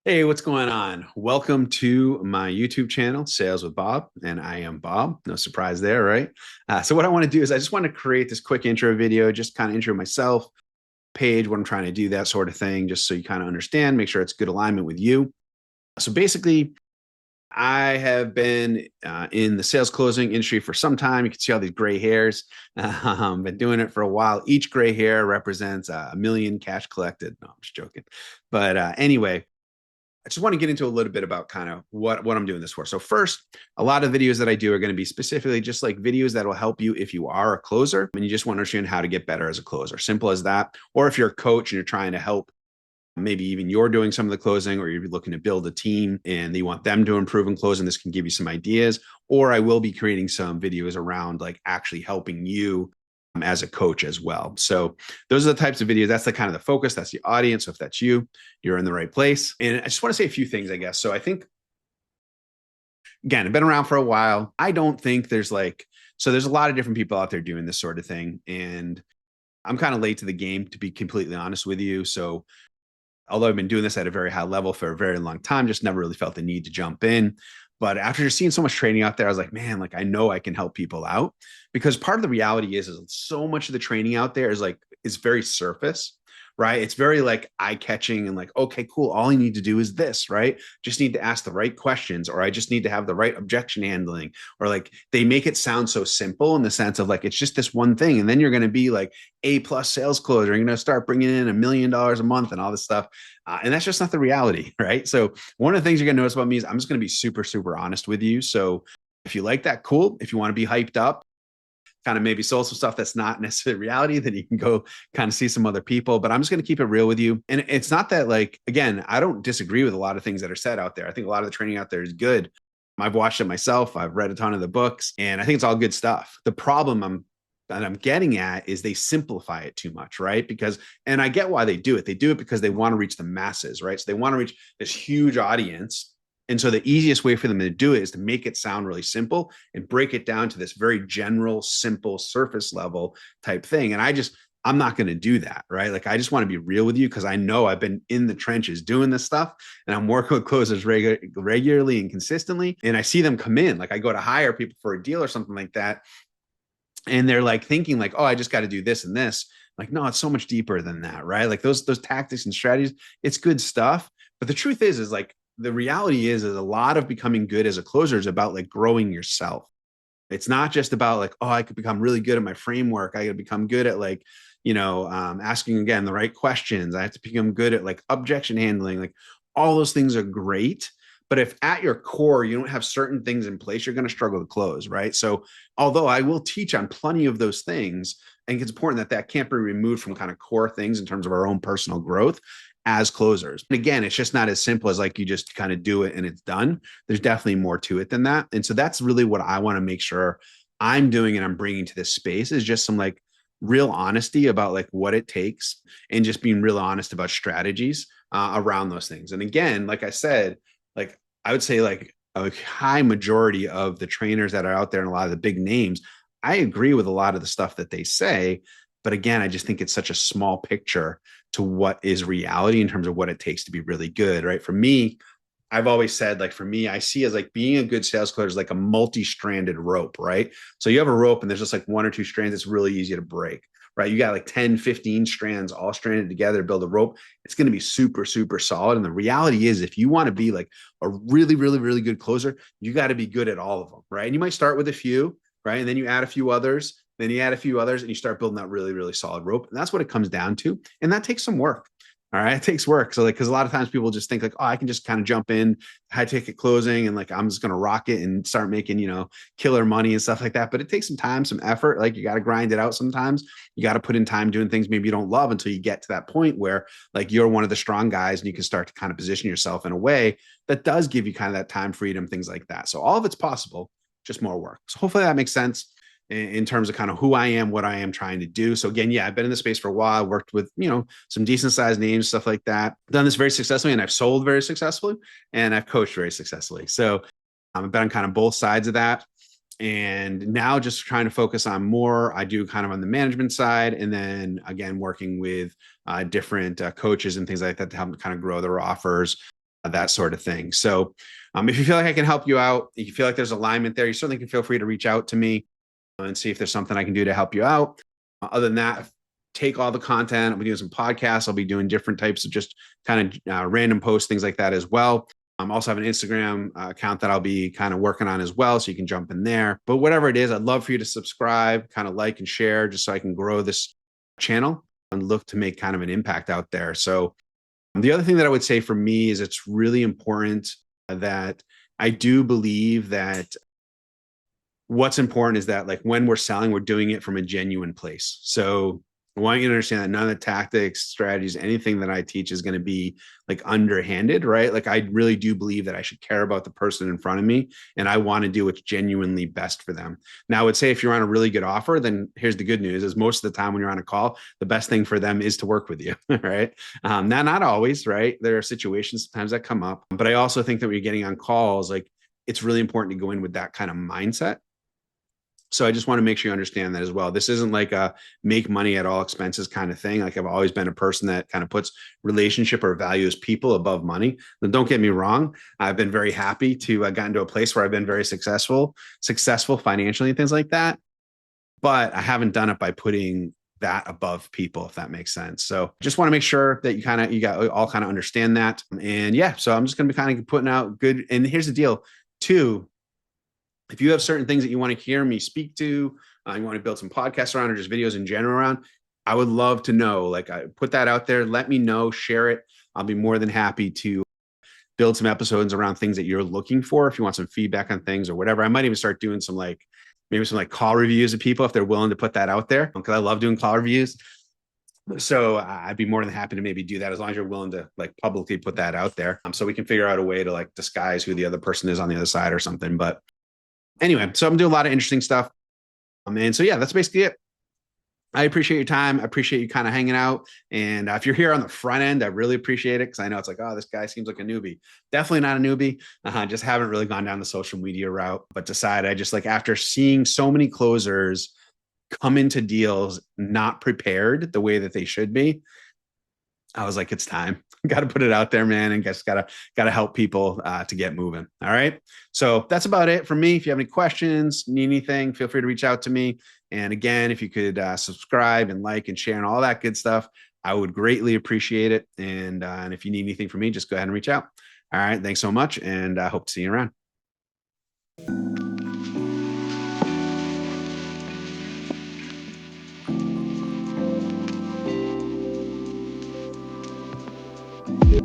Hey, what's going on? Welcome to my YouTube channel, Sales with Bob, and I am Bob. No surprise there, right? So what I want to do is I just want to create this quick intro video, just kind of intro myself, page, what I'm trying to do, that sort of thing, just so you kind of understand, make sure it's good alignment with you. So basically, I have been in the sales closing industry for some time. You can see all these gray hairs. Been doing it for a while. Each gray hair represents a million cash collected. No, I'm just joking. But anyway, I just want to get into a little bit about kind of what I'm doing this for. So first, a lot of videos that I do are going to be specifically just like videos that will help you if you are a closer and you just want to understand how to get better as a closer. Simple as that. Or if you're a coach and you're trying to help, maybe even you're doing some of the closing, or you're looking to build a team and you want them to improve in closing, this can give you some ideas. Or I will be creating some videos around like actually helping you as a coach as well. So those are the types of videos. That's the kind of the focus. That's the audience. So if that's you, you're in the right place. And I just want to say a few things, I guess. So I think, again, I've been around for a while. I don't think there's like, so there's a lot of different people out there doing this sort of thing. And I'm kind of late to the game, to be completely honest with you. So although I've been doing this at a very high level for a very long time, just never really felt the need to jump in. But after just seeing so much training out there, I was like, man, like I know I can help people out, because part of the reality is so much of the training out there is like, it's very surface, right? It's very like eye catching and like, okay, cool. All I need to do is this, right? Just need to ask the right questions, or I just need to have the right objection handling, or like they make it sound so simple in the sense of like, it's just this one thing. And then you're going to be like A+ sales closer. You're going to start bringing in $1 million a month and all this stuff. And that's just not the reality, right? So one of the things you're going to notice about me is I'm just going to be super, super honest with you. So if you like that, cool. If you want to be hyped up, kind of maybe sold some stuff that's not necessarily reality, then you can go kind of see some other people. But I'm just going to keep it real with you. And it's not that, like, again, I don't disagree with a lot of things that are said out there. I think a lot of the training out there is good. I've watched it myself. I've read a ton of the books, and I think it's all good stuff. The problem I'm getting at is they simplify it too much, right? Because, and I get why they do it. They do it because they want to reach the masses, right? So they want to reach this huge audience. And so the easiest way for them to do it is to make it sound really simple and break it down to this very general, simple, surface level type thing. And I'm not going to do that, right? Like, I just want to be real with you, because I know I've been in the trenches doing this stuff, and I'm working with closers regularly and consistently. And I see them come in, like I go to hire people for a deal or something like that, and they're like thinking like, oh, I just got to do this and this. Like, no, it's so much deeper than that, right? Like those tactics and strategies, it's good stuff. But the truth is like, the reality is a lot of becoming good as a closer is about like growing yourself. It's not just about like, oh, I could become really good at my framework. I could become good at like, asking again the right questions. I have to become good at like objection handling. Like all those things are great. But if at your core you don't have certain things in place, you're going to struggle to close, right? So although I will teach on plenty of those things, I think it's important that that can't be removed from kind of core things in terms of our own personal growth as closers. And again, it's just not as simple as like you just kind of do it and it's done. There's definitely more to it than that. And so that's really what I want to make sure I'm doing and I'm bringing to this space, is just some like real honesty about like what it takes, and just being real honest about strategies around those things. And again, like I said, like I would say like a high majority of the trainers that are out there and a lot of the big names, I agree with a lot of the stuff that they say. But again, I just think it's such a small picture to what is reality in terms of what it takes to be really good, right? For me, I've always said, like, for me, I see as like being a good sales closer is like a multi-stranded rope, right? So you have a rope and there's just like one or two strands. It's really easy to break, right? You got like 10, 15 strands all stranded together to build a rope. It's going to be super, super solid. And the reality is, if you want to be like a really, really, really good closer, you got to be good at all of them, right? And you might start with a few, right? And then you add a few others, then you add a few others, and you start building that really, really solid rope. And that's what it comes down to. And that takes some work. All right. It takes work. So like, cause a lot of times people just think like, oh, I can just kind of jump in high ticket closing and like, I'm just going to rock it and start making, killer money and stuff like that. But it takes some time, some effort. Like, you got to grind it out. Sometimes you got to put in time doing things maybe you don't love until you get to that point where like you're one of the strong guys and you can start to kind of position yourself in a way that does give you kind of that time freedom, things like that. So all of it's possible, just more work. So hopefully that makes sense in terms of kind of who I am, what I am trying to do. So again, yeah, I've been in the space for a while, worked with, some decent sized names, stuff like that, done this very successfully, and I've sold very successfully, and I've coached very successfully. So I've been on kind of both sides of that. And now just trying to focus on more, I do kind of on the management side. And then again, working with different coaches and things like that to help them kind of grow their offers. that sort of thing. So if you feel like I can help you out, if you feel like there's alignment there, you certainly can feel free to reach out to me and see if there's something I can do to help you out. Other than that, take all the content. I'll be doing some podcasts. I'll be doing different types of just kind of random posts, things like that as well. I also have an Instagram account that I'll be kind of working on as well, so you can jump in there. But whatever it is, I'd love for you to subscribe, kind of like and share, just so I can grow this channel and look to make kind of an impact out there. So the other thing that I would say for me is it's really important that I do believe that what's important is that like when we're selling, we're doing it from a genuine place. So I want you to understand that none of the tactics, strategies, anything that I teach is going to be like underhanded, right? Like I really do believe that I should care about the person in front of me and I want to do what's genuinely best for them. Now I would say if you're on a really good offer, then here's the good news is most of the time when you're on a call, the best thing for them is to work with you, right? Not always, right? There are situations sometimes that come up, but I also think that when you're getting on calls, like it's really important to go in with that kind of mindset. So I just want to make sure you understand that as well. This isn't like a make money at all expenses kind of thing. Like I've always been a person that kind of puts relationship or values people above money. And don't get me wrong. I've been very happy to get into a place where I've been very successful financially and things like that. But I haven't done it by putting that above people, if that makes sense. So just want to make sure that you all kind of understand that. And yeah, so I'm just going to be kind of putting out good. And here's the deal too. If you have certain things that you want to hear me speak to, you want to build some podcasts around or just videos in general around, I would love to know. Like I put that out there, let me know, share it. I'll be more than happy to build some episodes around things that you're looking for. If you want some feedback on things or whatever, I might even start doing some maybe some call reviews of people if they're willing to put that out there, because I love doing call reviews. So I'd be more than happy to maybe do that as long as you're willing to publicly put that out there. So we can figure out a way to disguise who the other person is on the other side or something. But anyway, so I'm doing a lot of interesting stuff. And so, yeah, that's basically it. I appreciate your time. I appreciate you kind of hanging out. And if you're here on the front end, I really appreciate it because I know it's like, oh, this guy seems like a newbie. Definitely not a newbie. Just haven't really gone down the social media route, but decided I just after seeing so many closers come into deals not prepared the way that they should be, I was like, it's time. Got to put it out there, man, and just gotta help people to get moving. All right. So that's about it for me. If you have any questions, need anything, feel free to reach out to me. And again, if you could subscribe and like and share and all that good stuff, I would greatly appreciate it. And if you need anything from me, just go ahead and reach out. All right. Thanks so much, and I hope to see you around.